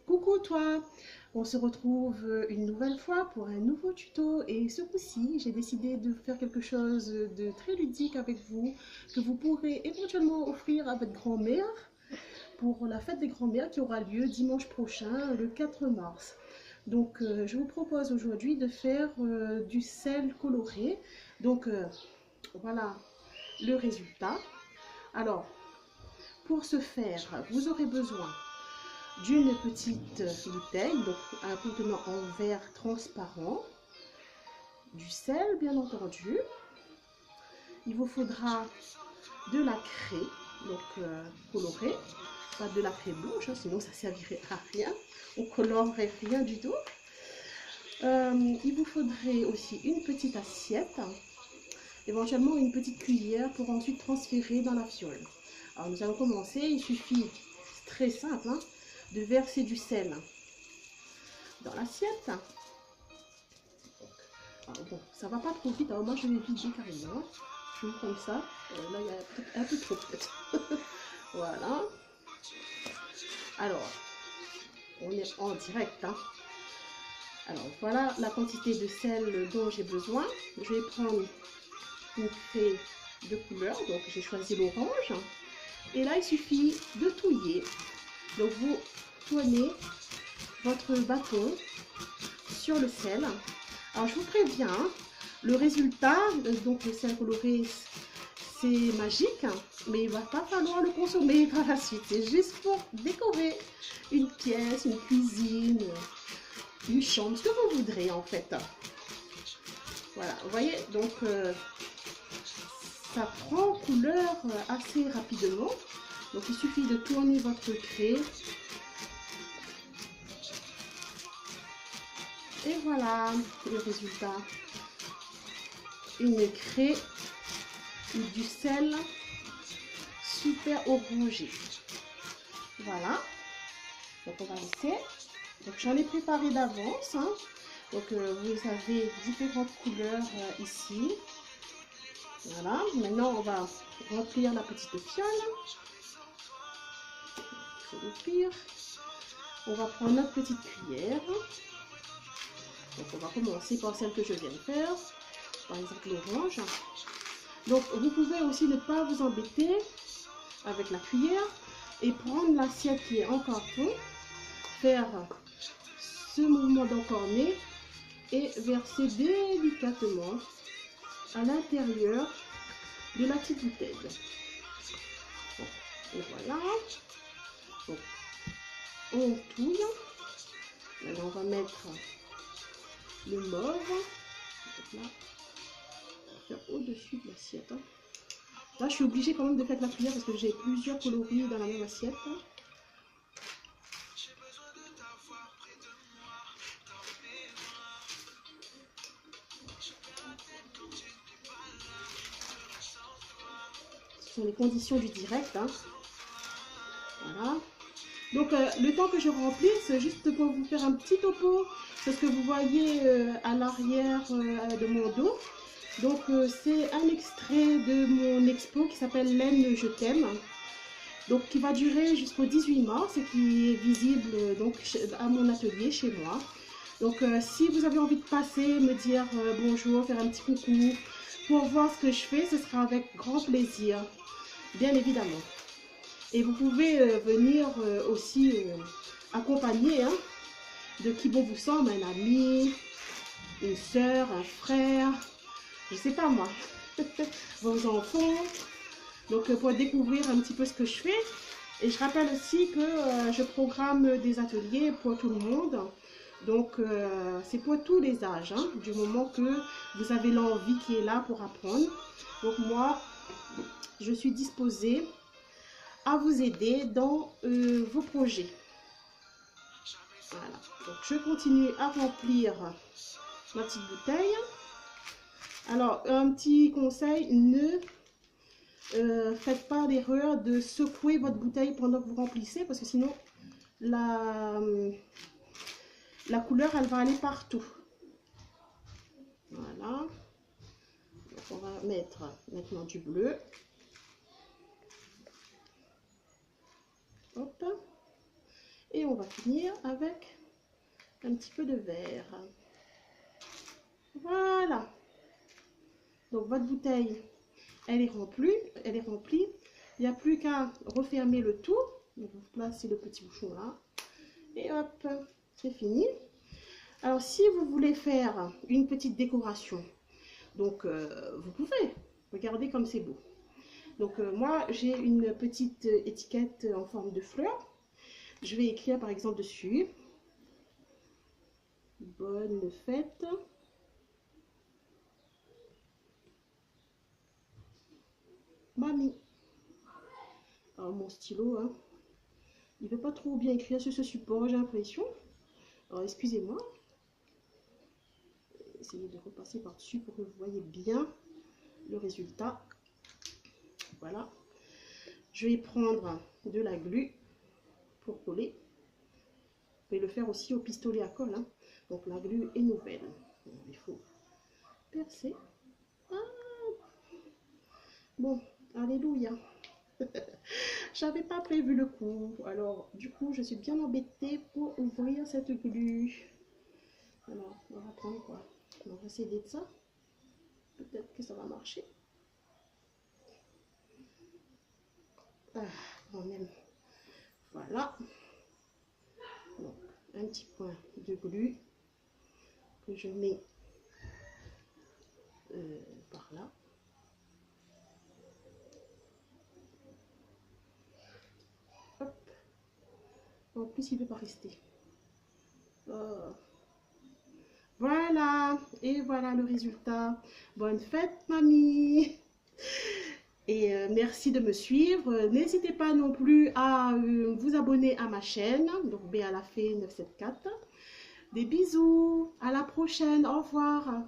Coucou toi, on se retrouve une nouvelle fois pour un nouveau tuto et ce coup-ci j'ai décidé de faire quelque chose de très ludique avec vous que vous pourrez éventuellement offrir à votre grand-mère pour la fête des grands-mères qui aura lieu dimanche prochain le 4 mars. Donc je vous propose aujourd'hui de faire du sel coloré. Donc voilà le résultat. Alors pour ce faire vous aurez besoin d'une petite bouteille, donc un contenant en verre transparent, du sel bien entendu. Il vous faudra de la craie, donc colorée, pas de la craie blanche, hein, sinon ça servirait à rien, on colorerait rien du tout. Il vous faudrait aussi une petite assiette, éventuellement une petite cuillère pour ensuite transférer dans la fiole. Alors nous allons commencer, il suffit, c'est très simple, hein, de verser du sel dans l'assiette. Bon, ça va pas trop vite, alors moi je vais vider carrément. Je vais comme ça. Là il y a peut-être un peu trop peut-être. Voilà. Alors, on est en direct. Hein. Alors voilà la quantité de sel dont j'ai besoin. Je vais prendre une craie de couleur, donc j'ai choisi l'orange. Et là il suffit de touiller. Donc vous tournez votre bâton sur le sel. Alors je vous préviens, le résultat, donc le sel coloré, c'est magique, mais il va pas falloir le consommer par la suite. C'est juste pour décorer une pièce, une cuisine, une chambre, ce que vous voudrez en fait. Voilà, vous voyez, donc ça prend couleur assez rapidement. Donc il suffit de tourner votre craie. Et voilà le résultat. Une craie ou du sel super orangé. Voilà. Donc on va laisser. Donc j'en ai préparé d'avance. Hein. Donc vous avez différentes couleurs ici. Voilà. Maintenant on va remplir la petite fiole. Je vais l'ouvrir. On va prendre notre petite cuillère. Donc on va commencer par celle que je viens de faire. Par exemple l'orange. Donc vous pouvez aussi ne pas vous embêter avec la cuillère et prendre l'assiette qui est en carton, faire ce mouvement d'encornet et verser délicatement à l'intérieur de la petite bouteille. Bon, et voilà. Donc, on touille. Maintenant on va mettre le mauve. Donc là, au-dessus de l'assiette. Hein. Là, je suis obligée quand même de faire la cuillère parce que j'ai plusieurs coloris dans la même assiette. Ce sont les conditions du direct. Hein. Voilà. Donc, le temps que je remplisse, juste pour vous faire un petit topo, c'est ce que vous voyez à l'arrière de mon dos. Donc c'est un extrait de mon expo qui s'appelle Laine je t'aime, donc qui va durer jusqu'au 18 mars et qui est visible donc à mon atelier chez moi. Donc si vous avez envie de passer, me dire bonjour, faire un petit coucou pour voir ce que je fais, ce sera avec grand plaisir, bien évidemment. Et vous pouvez venir aussi accompagner hein, de qui bon vous semble, un ami, une soeur, un frère, je sais pas moi, vos enfants, donc pour découvrir un petit peu ce que je fais. Et je rappelle aussi que je programme des ateliers pour tout le monde, donc c'est pour tous les âges, hein, du moment que vous avez l'envie qui est là pour apprendre. Donc moi, je suis disposée à vous aider dans vos projets. Voilà, donc je continue à remplir ma petite bouteille. Alors, un petit conseil, ne faites pas l'erreur de secouer votre bouteille pendant que vous remplissez, parce que sinon, la couleur, elle va aller partout. Voilà. Donc, on va mettre maintenant du bleu. Hop. Et on va finir avec un petit peu de verre. Voilà. Donc votre bouteille, elle est remplie. Il n'y a plus qu'à refermer le tout. Donc vous placez le petit bouchon là. Et hop, c'est fini. Alors si vous voulez faire une petite décoration, donc vous pouvez. Regardez comme c'est beau. Donc moi j'ai une petite étiquette en forme de fleur. Je vais écrire par exemple dessus: bonne fête mamie. Alors mon stylo, hein, il ne veut pas trop bien écrire sur ce support, j'ai l'impression. Alors excusez-moi. Essayez de repasser par dessus pour que vous voyez bien le résultat. Voilà. Je vais prendre de la glu pour coller. Vous pouvez le faire aussi au pistolet à colle, hein. Donc la glu est nouvelle. Il faut percer. Ah. Bon, alléluia. J'avais pas prévu le coup. Alors du coup, je suis bien embêtée pour ouvrir cette glu. Alors, on va prendre quoi? On va essayer de ça. Peut-être que ça va marcher. Ah, quand même. Voilà. Donc, un petit point de glu que je mets par là. Hop. En plus, il ne veut pas rester. Oh. Voilà. Et voilà le résultat. Bonne fête, mamie. Et merci de me suivre. N'hésitez pas non plus à vous abonner à ma chaîne. Donc, Béa la Fée 974. Des bisous. À la prochaine. Au revoir.